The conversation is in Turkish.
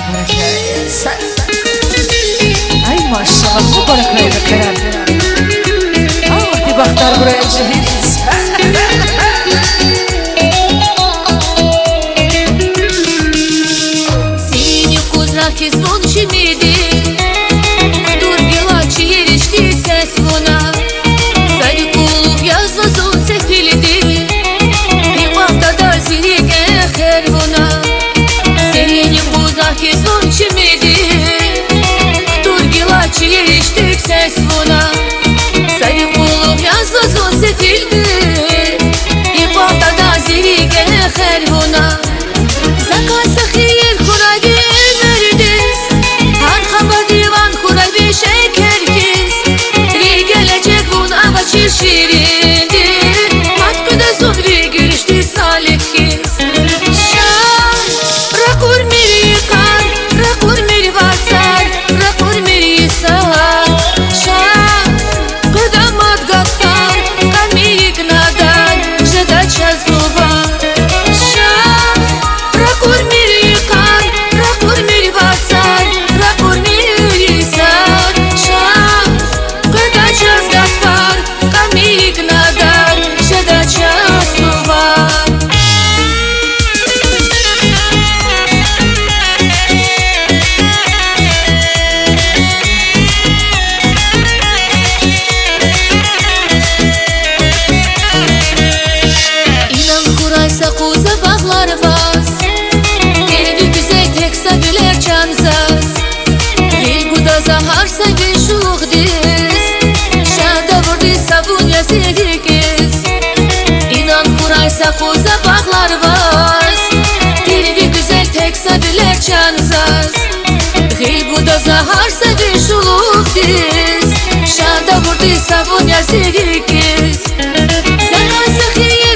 بركة أي ما شاء الله مبارك لي بكرم وقتی بختار برای جهیز Синий кузак из ночи меди Durgila çiğerişti ses buna Seni kulup yazmasın sefildi Bir vakta da zirike her buna Senin kuzak iz nочи меди Durgila çiğerişti ses buna Seni kulup yazmasın sefildi Bir vakta da zirike her buna Zakası khir kurabi verdiniz Arkama divan kurabi şekerkiz Ri gelecek bun ama şirindi Matkıda zumri görüştü salihkiz Şan Rakur miri kan Rakur miri vatsar Rakur miri sahar Şan Kıdamat gaffar Kamiyik nadan Jeda çazuvar Rakur miri kan, rakur miri vatsar, rakur miri sar Şah, kada çaz gaffar, kamik nadar, jeda çaz var İnan kuraysa kuza bağlar vas Biler çanzas Dil buda zahar sevi şuhdis Şada vurdi savunya sevgiz İnan kuraysa kuza bağlar vas Dil güzel teksa biler çanzas Dil buda zahar sevi şuhdis Şada vurdi savunya sevgiz Zakası khir